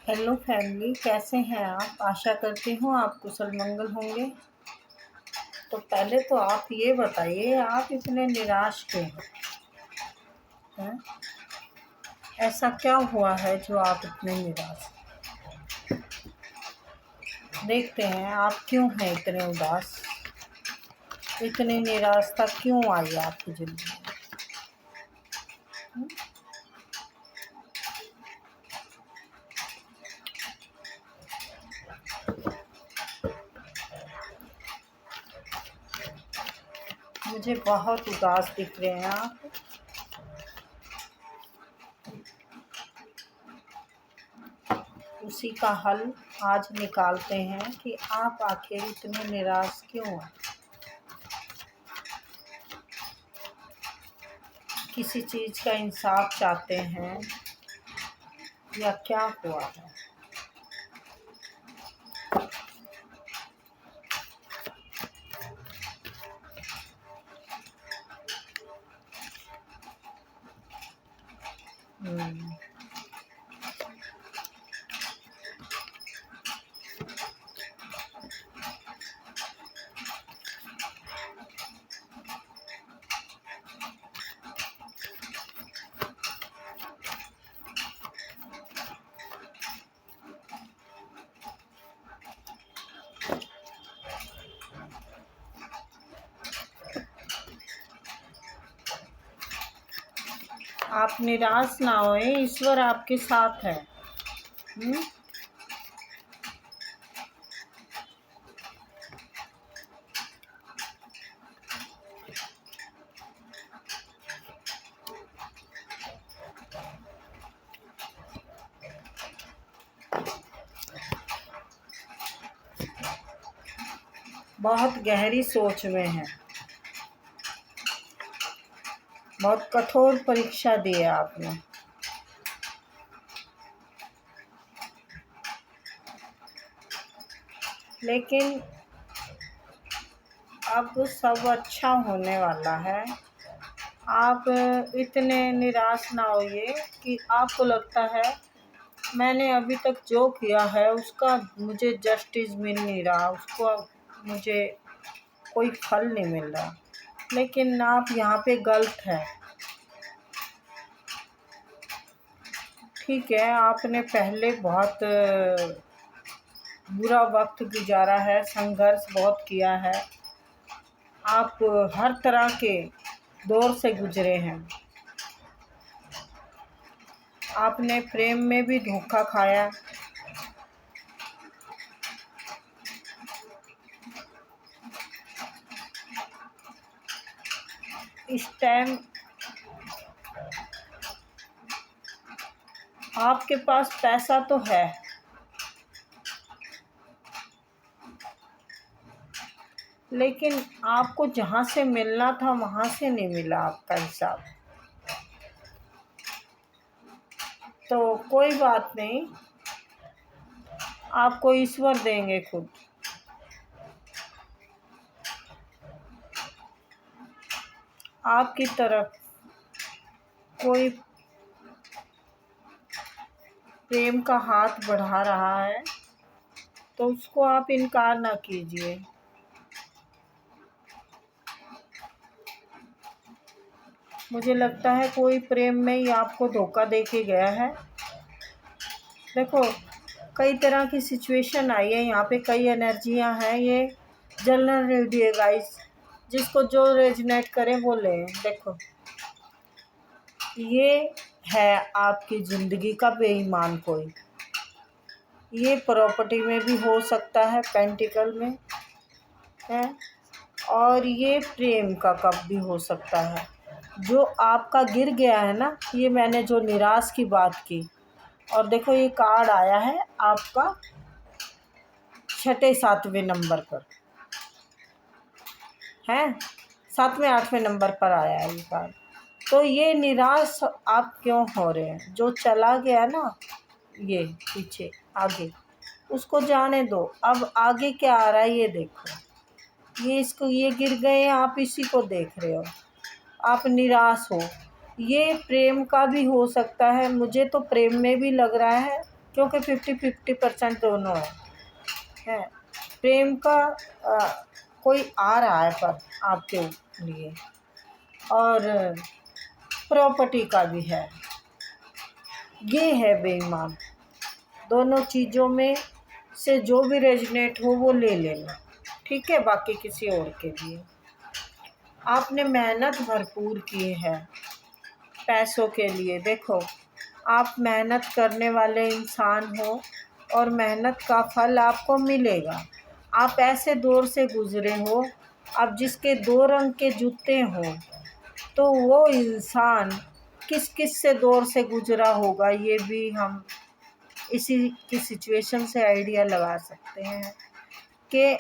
Hello family, कैसे हैं आप। आशा करती हूँ आप कुशल मंगल होंगे। तो पहले तो आप ये बताइए, आप इतने निराश क्यों हैं? ऐसा क्या हुआ है जो आप इतने निराश। देखते हैं आप क्यों हैं इतने उदास, इतनी निराशा क्यों आई आपकी ज़िंदगी में। मुझे बहुत उदास दिख रहे हैं आप। उसी का हल आज निकालते हैं कि आप आखिर इतने निराश क्यों हैं। किसी चीज़ का इंसाफ चाहते हैं या क्या हुआ है। हम्म, आप निराश ना होए, ईश्वर आपके साथ है। हम्म? बहुत गहरी सोच में है, बहुत कठोर परीक्षा दी है आपने। लेकिन अब सब अच्छा होने वाला है। आप इतने निराश ना होइए कि आपको लगता है मैंने अभी तक जो किया है उसका मुझे जस्टिस मिल नहीं रहा, उसको मुझे कोई फल नहीं मिल रहा। लेकिन आप यहाँ पे गलत हैं। ठीक है, आपने पहले बहुत बुरा वक्त गुजारा है, संघर्ष बहुत किया है, आप हर तरह के दौर से गुजरे हैं। आपने प्रेम में भी धोखा खाया, इस टाइम आपके पास पैसा तो है, लेकिन आपको जहाँ से मिलना था वहाँ से नहीं मिला आपका हिसाब। तो कोई बात नहीं, आपको ईश्वर देंगे खुद। आपकी तरफ कोई प्रेम का हाथ बढ़ा रहा है तो उसको आप इनकार ना कीजिए। मुझे लगता है कोई प्रेम में ही आपको धोखा दे के गया है। देखो, कई तरह की सिचुएशन आई है यहाँ पे, कई एनर्जियाँ हैं। ये जनरल रीड है गाइस, जिसको जो रेजनेट करे वो ले। देखो, ये है आपकी ज़िंदगी का बेईमान कोई। ये प्रॉपर्टी में भी हो सकता है, पेंटिकल में है, और ये प्रेम का कप भी हो सकता है। जो आपका गिर गया है ना, ये मैंने जो निराश की बात की, और देखो ये कार्ड आया है आपका 6, 7वें नंबर पर है, 7वें 8वें नंबर पर आया है ये कार्ड। तो ये निराश आप क्यों हो रहे हैं। जो चला गया ना, ये पीछे आगे, उसको जाने दो। अब आगे क्या आ रहा है ये देखो। ये इसको, ये गिर गए हैं, आप इसी को देख रहे हो, आप निराश हो। ये प्रेम का भी हो सकता है। मुझे तो प्रेम में भी लग रहा है क्योंकि 50-50% दोनों है। प्रेम का कोई आ रहा है पर आपके लिए, और प्रॉपर्टी का भी है। ये है बेईमान। दोनों चीज़ों में से जो भी रेजनेट हो वो ले लेना, ठीक है। बाकी किसी और के लिए आपने मेहनत भरपूर की है पैसों के लिए। देखो, आप मेहनत करने वाले इंसान हो और मेहनत का फल आपको मिलेगा। आप ऐसे दौर से गुज़रे हो, अब जिसके 2 रंग के जूते हों, तो वो इंसान किस किस से दौर से गुज़रा होगा, ये भी हम इसी की सिचुएशन से आइडिया लगा सकते हैं कि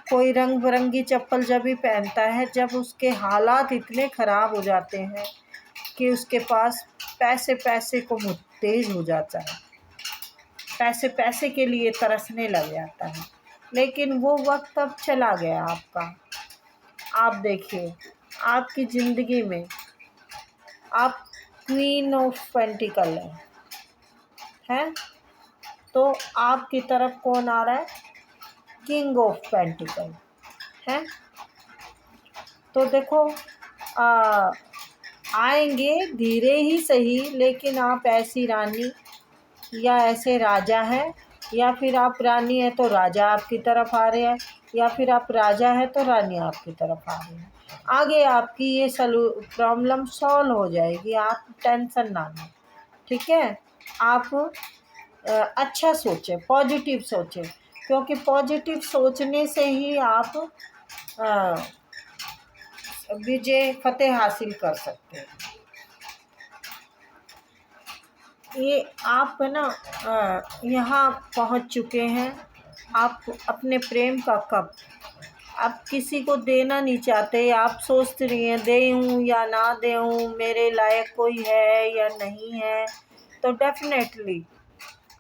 कोई रंग बिरंगी चप्पल जब भी पहनता है, जब उसके हालात इतने ख़राब हो जाते हैं कि उसके पास पैसे पैसे को तेज़ हो जाता है, पैसे पैसे के लिए तरसने लग जाता है। लेकिन वो वक्त अब चला गया आपका। आप देखिए, आपकी ज़िंदगी में आप क्वीन ऑफ पेंटिकल हैं, तो आपकी तरफ कौन आ रहा है? किंग ऑफ पेंटिकल है। तो देखो, आएंगे धीरे ही सही, लेकिन आप ऐसी रानी या ऐसे राजा हैं, या फिर आप रानी है तो राजा आपकी तरफ आ रहे हैं, या फिर आप राजा है तो रानी आपकी तरफ आ रही है। आगे आपकी ये प्रॉब्लम सॉल्व हो जाएगी, आप टेंशन ना लें, ठीक है। आप अच्छा सोचें, पॉजिटिव सोचें, क्योंकि पॉजिटिव सोचने से ही आप विजय फतेह हासिल कर सकते हैं। ये आप ना यहाँ पहुँच चुके हैं। आप अपने प्रेम का कप आप किसी को देना नहीं चाहते। आप सोच रही हैं दूँ या ना दूँ, मेरे लायक कोई है या नहीं है। तो डेफिनेटली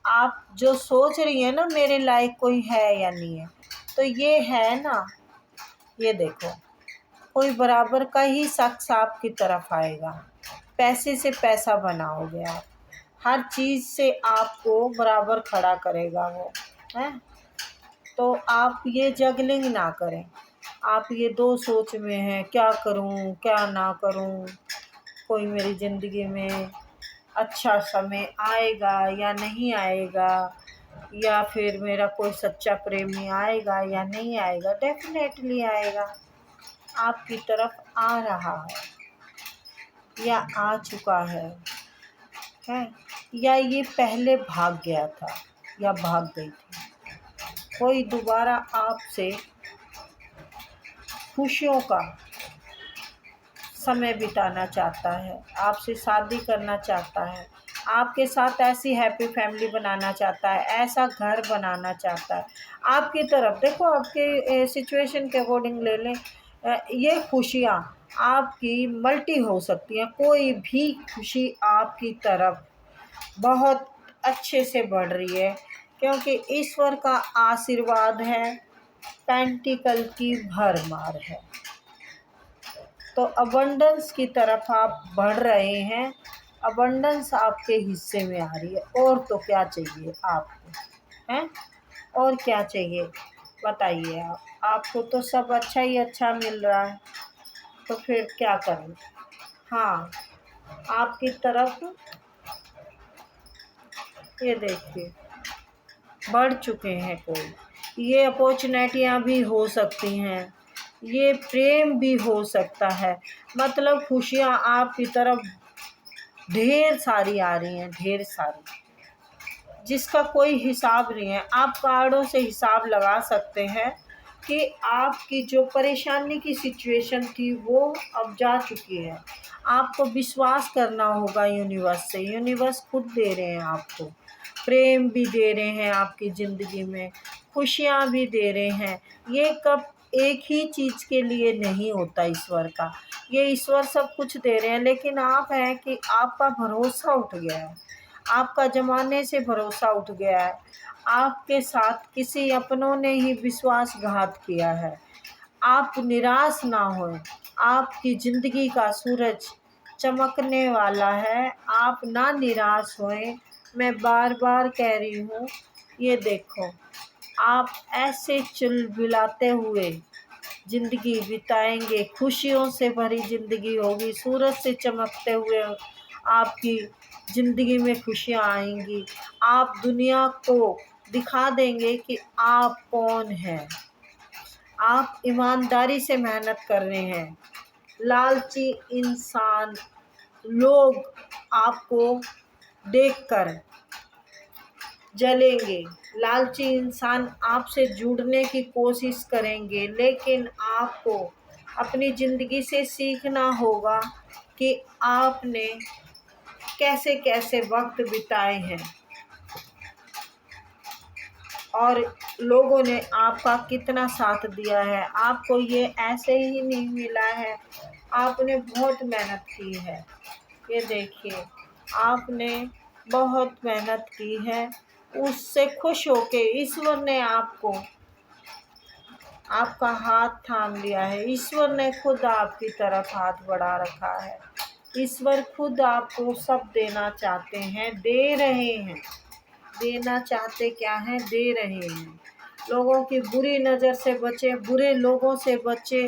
आप जो सोच रही हैं ना, मेरे लायक कोई है या नहीं है, तो ये है ना, ये देखो, कोई बराबर का ही शख्स आपकी तरफ आएगा। पैसे से पैसा बनाओगे आप, हर चीज़ से आपको बराबर खड़ा करेगा वो, है। तो आप ये जगलिंग ना करें। आप ये 2 सोच में हैं, क्या करूं क्या ना करूं, कोई मेरी ज़िंदगी में अच्छा समय आएगा या नहीं आएगा, या फिर मेरा कोई सच्चा प्रेमी आएगा या नहीं आएगा। डेफिनेटली आएगा, आपकी तरफ आ रहा है या आ चुका है, या ये पहले भाग गया था या भाग गई थी। कोई दोबारा आपसे खुशियों का समय बिताना चाहता है, आपसे शादी करना चाहता है, आपके साथ ऐसी हैप्पी फैमिली बनाना चाहता है, ऐसा घर बनाना चाहता है आपकी तरफ। देखो, आपके सिचुएशन के अकॉर्डिंग ले लें, ये खुशियाँ आपकी मल्टी हो सकती हैं। कोई भी खुशी आपकी तरफ बहुत अच्छे से बढ़ रही है, क्योंकि ईश्वर का आशीर्वाद है, पेंटिकल की भरमार है। तो अबंडेंस की तरफ आप बढ़ रहे हैं, अबंडेंस आपके हिस्से में आ रही है। और तो क्या चाहिए आपको, हैं? और क्या चाहिए बताइए आप। आपको तो सब अच्छा ही अच्छा मिल रहा है, तो फिर क्या करें। हाँ, आपकी तरफ ये देखिए बढ़ चुके हैं कोई। ये अपॉर्चुनिटियाँ भी हो सकती हैं, ये प्रेम भी हो सकता है। मतलब खुशियाँ आपकी तरफ ढेर सारी आ रही हैं, ढेर सारी, जिसका कोई हिसाब नहीं है। आप कार्डों से हिसाब लगा सकते हैं कि आपकी जो परेशानी की सिचुएशन थी वो अब जा चुकी है। आपको विश्वास करना होगा यूनिवर्स से। यूनिवर्स खुद दे रहे हैं आपको, प्रेम भी दे रहे हैं, आपकी ज़िंदगी में खुशियाँ भी दे रहे हैं। ये कब एक ही चीज़ के लिए नहीं होता ईश्वर का, ये ईश्वर सब कुछ दे रहे हैं, लेकिन आप हैं कि आपका भरोसा उठ गया है, आपका ज़माने से भरोसा उठ गया है। आपके साथ किसी अपनों ने ही विश्वासघात किया है। आप निराश ना होएं, आपकी ज़िंदगी का सूरज चमकने वाला है। आप ना निराश होएं, मैं बार बार कह रही हूँ, ये देखो, आप ऐसे चिलबिलाते हुए ज़िंदगी बिताएंगे, खुशियों से भरी ज़िंदगी होगी, सूरज से चमकते हुए आपकी ज़िंदगी में खुशियाँ आएंगी। आप दुनिया को दिखा देंगे कि आप कौन हैं। आप ईमानदारी से मेहनत कर रहे हैं। लालची इंसान लोग आपको देखकर जलेंगे। लालची इंसान आपसे जुड़ने की कोशिश करेंगे, लेकिन आपको अपनी ज़िंदगी से सीखना होगा कि आपने कैसे कैसे वक्त बिताए हैं और लोगों ने आपका कितना साथ दिया है। आपको ये ऐसे ही नहीं मिला है, आपने बहुत मेहनत की है। ये देखिए, आपने बहुत मेहनत की है, उससे खुश होके ईश्वर ने आपको आपका हाथ थाम लिया है। ईश्वर ने खुद आपकी तरफ हाथ बढ़ा रखा है। ईश्वर खुद आपको सब देना चाहते हैं, दे रहे हैं। देना चाहते क्या हैं, दे रहे हैं। लोगों की बुरी नज़र से बचे, बुरे लोगों से बचे।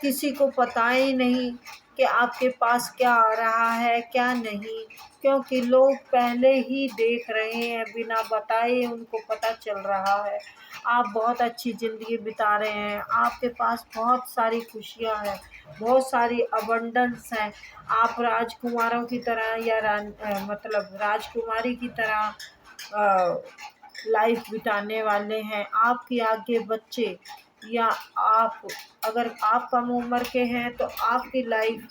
किसी को पता ही नहीं कि आपके पास क्या आ रहा है क्या नहीं, क्योंकि लोग पहले ही देख रहे हैं, बिना बताए उनको पता चल रहा है। आप बहुत अच्छी ज़िंदगी बिता रहे हैं, आपके पास बहुत सारी खुशियाँ हैं, बहुत सारी अबंडेंस है। आप राजकुमारों की तरह या मतलब राजकुमारी की तरह लाइफ बिताने वाले हैं। आपके आगे बच्चे या आप अगर आप कम उम्र के हैं तो आपकी लाइफ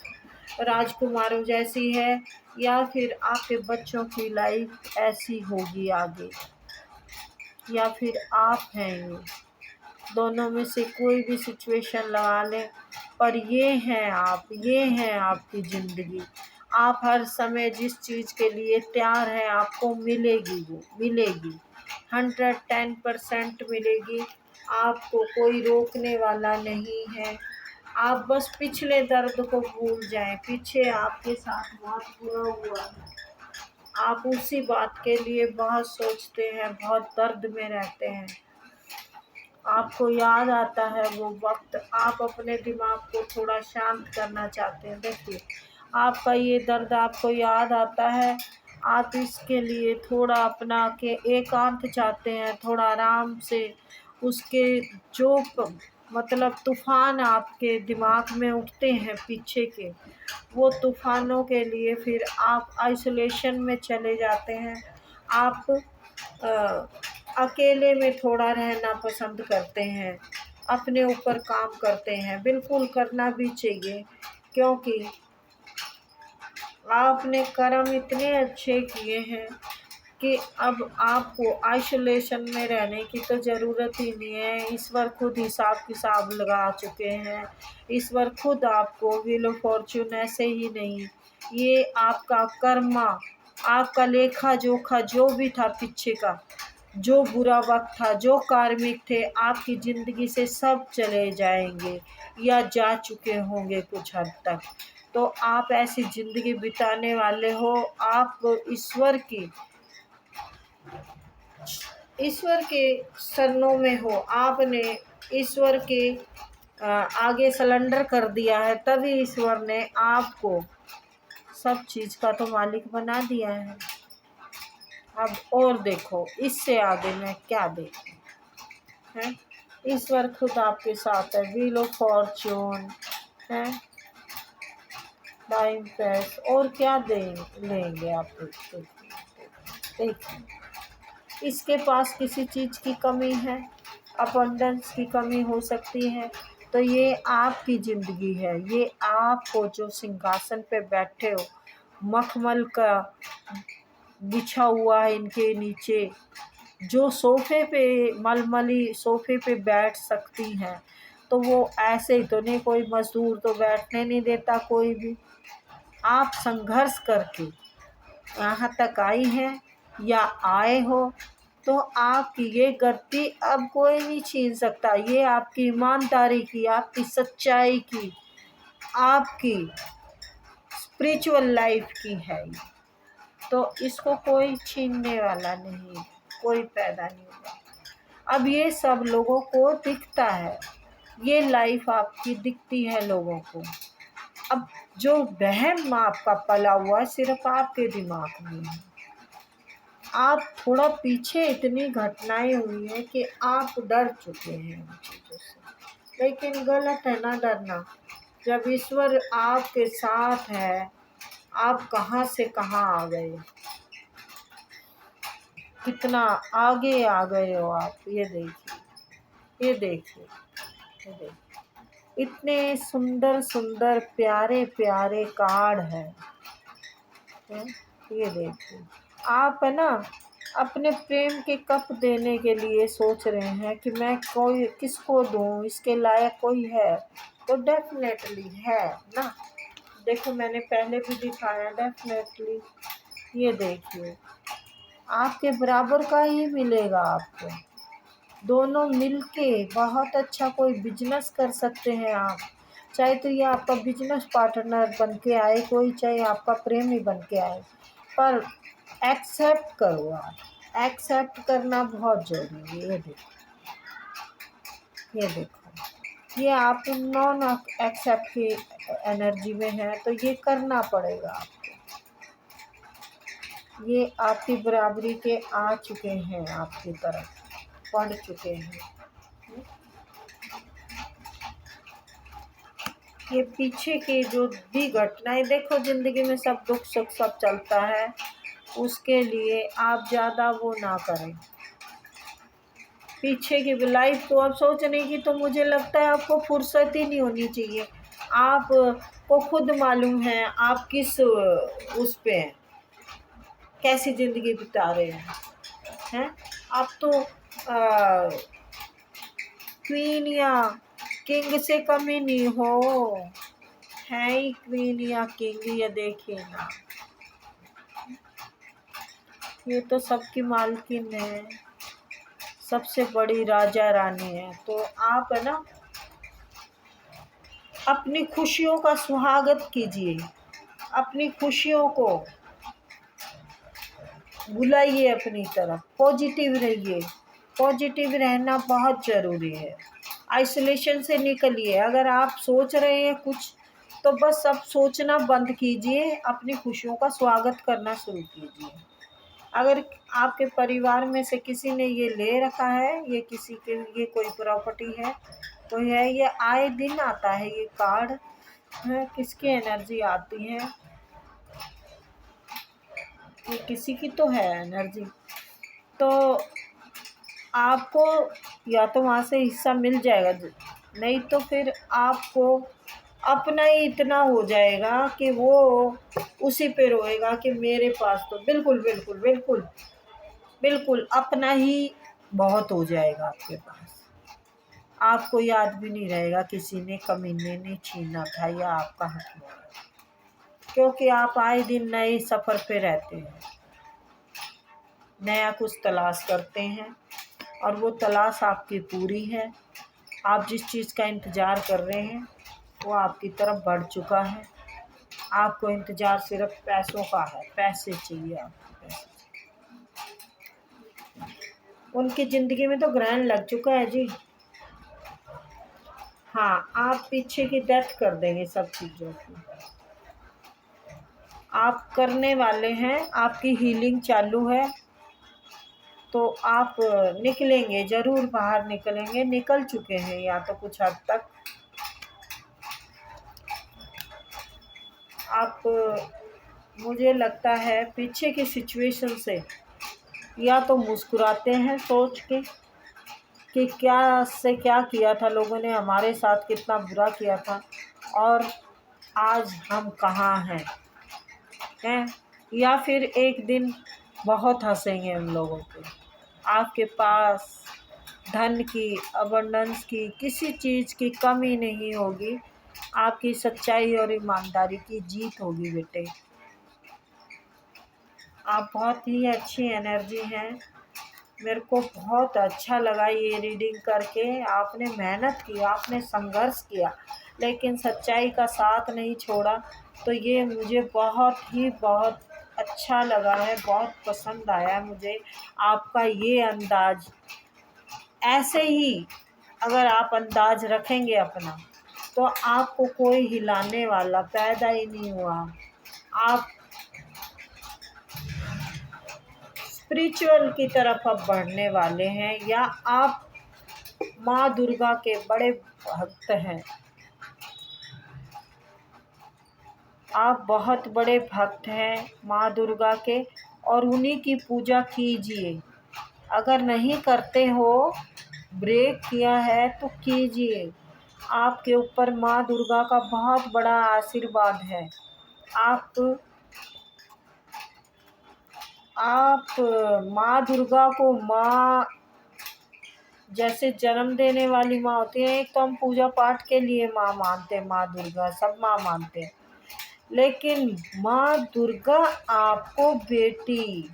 राजकुमारों जैसी है, या फिर आपके बच्चों की लाइफ ऐसी होगी आगे, या फिर आप हैं ये। दोनों में से कोई भी सिचुएशन लगा लें, पर ये हैं आप, ये हैं आपकी ज़िंदगी। आप हर समय जिस चीज़ के लिए तैयार हैं आपको मिलेगी, वो मिलेगी, 110% मिलेगी। आपको कोई रोकने वाला नहीं है। आप बस पिछले दर्द को भूल जाएं। पीछे आपके साथ बहुत बुरा हुआ है, आप उसी बात के लिए बहुत सोचते हैं, बहुत दर्द में रहते हैं। आपको याद आता है वो वक्त, आप अपने दिमाग को थोड़ा शांत करना चाहते हैं। देखिए, आपका ये दर्द आपको याद आता है, आप इसके लिए थोड़ा अपना के एकांत चाहते हैं, थोड़ा आराम से उसके जो मतलब तूफ़ान आपके दिमाग में उठते हैं पीछे के, वो तूफ़ानों के लिए फिर आप आइसोलेशन में चले जाते हैं। आप अकेले में थोड़ा रहना पसंद करते हैं, अपने ऊपर काम करते हैं। बिल्कुल करना भी चाहिए, क्योंकि आपने कर्म इतने अच्छे किए हैं कि अब आपको आइसोलेशन में रहने की तो ज़रूरत ही नहीं है। ईश्वर खुद हिसाब किताब लगा चुके हैं। ईश्वर खुद आपको व्हील ऑफ फॉर्च्यून ऐसे ही नहीं, ये आपका कर्मा, आपका लेखा जोखा जो भी था पीछे का, जो बुरा वक्त था, जो कार्मिक थे, आपकी ज़िंदगी से सब चले जाएंगे या जा चुके होंगे कुछ हद तक। तो आप ऐसी ज़िंदगी बिताने वाले हो। आप ईश्वर के शरणों में हो। आपने ईश्वर के आगे सरेंडर कर दिया है, तभी ईश्वर ने आपको सब चीज़ का तो मालिक बना दिया है। अब और देखो, इससे आगे मैं क्या देखूं, है? ईश्वर खुद आपके साथ है, व्हील ऑफ फॉर्च्यून है, टाइम पैस, और क्या लेंगे आप? देखिए, इसके पास किसी चीज़ की कमी है, अबंडेंस की कमी हो सकती है, तो ये आपकी ज़िंदगी है। ये आपको जो सिंहासन पे बैठे हो, मखमल का बिछा हुआ है इनके नीचे, जो सोफ़े पे मलमली सोफ़े पे बैठ सकती हैं, तो वो ऐसे ही तो नहीं, कोई मज़दूर तो बैठने नहीं देता कोई भी। आप संघर्ष करके यहाँ तक आई हैं या आए हो, तो आपकी ये गद्दी अब कोई नहीं छीन सकता। ये आपकी ईमानदारी की, आपकी सच्चाई की, आपकी स्पिरिचुअल लाइफ की है। तो इसको कोई छीनने वाला नहीं, कोई पैदा नहीं हुआ। अब ये सब लोगों को दिखता है, ये लाइफ आपकी दिखती है लोगों को। अब जो वहम आपका पला हुआ है सिर्फ आपके दिमाग में है। आप थोड़ा पीछे इतनी घटनाएं हुई हैं कि आप डर चुके हैं उन चीज़ों से, लेकिन गलत है ना डरना। जब ईश्वर आपके साथ है, आप कहाँ से कहाँ आ गए, कितना आगे आ गए हो आप। ये देखिए, ये देखिए, ये देखिए, इतने सुंदर सुंदर प्यारे प्यारे कार्ड हैं। ये देखिए, आप है ना अपने प्रेम के कप देने के लिए सोच रहे हैं कि मैं कोई किसको दूं, इसके लायक कोई है, तो डेफिनेटली है ना। देखो मैंने पहले भी दिखाया, डेफिनेटली ये देखिए आपके बराबर का ही मिलेगा आपको। दोनों मिलके बहुत अच्छा कोई बिजनेस कर सकते हैं आप। चाहे तो ये आपका बिजनेस पार्टनर बन के आए कोई, चाहे आपका प्रेमी बन के आए, पर एक्सेप्ट करो आप। एक्सेप्ट करना बहुत ज़रूरी है। ये देखो, ये देखो, ये आप नॉन एक्सेप्ट की एनर्जी में है, तो ये करना पड़ेगा आपको। ये आपकी बराबरी के आ चुके हैं, आपकी तरफ पढ़ चुके हैं। ये पीछे की जो भी घटनाएं, देखो ज़िंदगी में सब दुख सुख सब चलता है, उसके लिए आप ज़्यादा वो ना करें। पीछे की लाइफ को अब सोचने की तो मुझे लगता है आपको फुर्सत ही नहीं होनी चाहिए। आप को खुद मालूम है आप किस उस पे हैं, कैसी ज़िंदगी बिता रहे हैं। आप तो क्वीन या किंग से कम ही नहीं हो, है ही क्वीन या किंग। ये देखिए ना, ये तो सबकी मालकिन है, सबसे बड़ी राजा रानी है। तो आप है ना अपनी खुशियों का स्वागत कीजिए, अपनी खुशियों को बुलाइए अपनी तरफ, पॉजिटिव रहिए। पॉजिटिव रहना बहुत ज़रूरी है। आइसोलेशन से निकलिए। अगर आप सोच रहे हैं कुछ, तो बस अब सोचना बंद कीजिए, अपनी खुशियों का स्वागत करना शुरू कीजिए। अगर आपके परिवार में से किसी ने ये ले रखा है, ये किसी के ये कोई प्रॉपर्टी है, कोई है, ये आए दिन आता है ये कार्ड है, किसकी एनर्जी आती है, ये किसी की तो है एनर्जी। तो आपको या तो वहाँ से हिस्सा मिल जाएगा, नहीं तो फिर आपको अपना ही इतना हो जाएगा कि वो उसी पे रोएगा कि मेरे पास तो बिल्कुल बिल्कुल बिल्कुल बिल्कुल अपना ही बहुत हो जाएगा आपके पास। आपको याद भी नहीं रहेगा किसी ने कमीने ने छीना था या आपका हक मारा, क्योंकि आप आए दिन नए सफ़र पे रहते हैं, नया कुछ तलाश करते हैं, और वो तलाश आपकी पूरी है। आप जिस चीज़ का इंतज़ार कर रहे हैं वो आपकी तरफ बढ़ चुका है। आपको इंतज़ार सिर्फ पैसों का है, पैसे चाहिए आपको, पैसे। उनकी ज़िंदगी में तो ग्रहण लग चुका है जी। हाँ, आप पीछे की डेथ कर देंगे सब चीज़ों की, आप करने वाले हैं। आपकी हीलिंग चालू है, तो आप निकलेंगे ज़रूर, बाहर निकलेंगे, निकल चुके हैं या तो कुछ हद तक। आप मुझे लगता है पीछे की सिचुएशन से या तो मुस्कुराते हैं सोच के कि क्या से क्या किया था लोगों ने, हमारे साथ कितना बुरा किया था, और आज हम कहाँ हैं, या फिर एक दिन बहुत हंसेंगे उन लोगों पे। आपके पास धन की, अबंडेंस की, किसी चीज़ की कमी नहीं होगी। आपकी सच्चाई और ईमानदारी की जीत होगी बेटे। आप बहुत ही अच्छी एनर्जी हैं। मेरे को बहुत अच्छा लगा ये रीडिंग करके। आपने मेहनत की, आपने संघर्ष किया, लेकिन सच्चाई का साथ नहीं छोड़ा, तो ये मुझे बहुत ही बहुत अच्छा लगा है, बहुत पसंद आया मुझे आपका ये अंदाज़। ऐसे ही अगर आप अंदाज़ रखेंगे अपना, तो आपको कोई हिलाने वाला पैदा ही नहीं हुआ। आप स्पिरिचुअल की तरफ अब बढ़ने वाले हैं, या आप माँ दुर्गा के बड़े भक्त हैं। आप बहुत बड़े भक्त हैं माँ दुर्गा के, और उन्हीं की पूजा कीजिए। अगर नहीं करते हो, ब्रेक किया है तो कीजिए। आपके ऊपर माँ दुर्गा का बहुत बड़ा आशीर्वाद है। आप माँ दुर्गा को माँ जैसे जन्म देने वाली माँ होती है, एक तो हम पूजा पाठ के लिए माँ मानते हैं, माँ दुर्गा सब माँ मानते हैं, लेकिन माँ दुर्गा आपको बेटी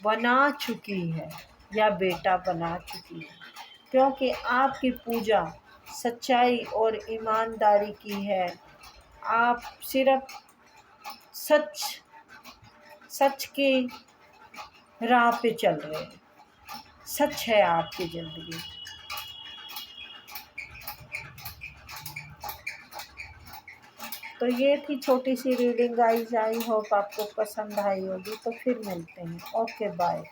बना चुकी है या बेटा बना चुकी है, क्योंकि आपकी पूजा सच्चाई और ईमानदारी की है। आप सिर्फ सच की राह पे चल रहे हैं। सच है आपकी ज़िंदगी। तो ये थी छोटी सी रीडिंग गाइस, आई होप आपको पसंद आई होगी। तो फिर मिलते हैं। Okay bye.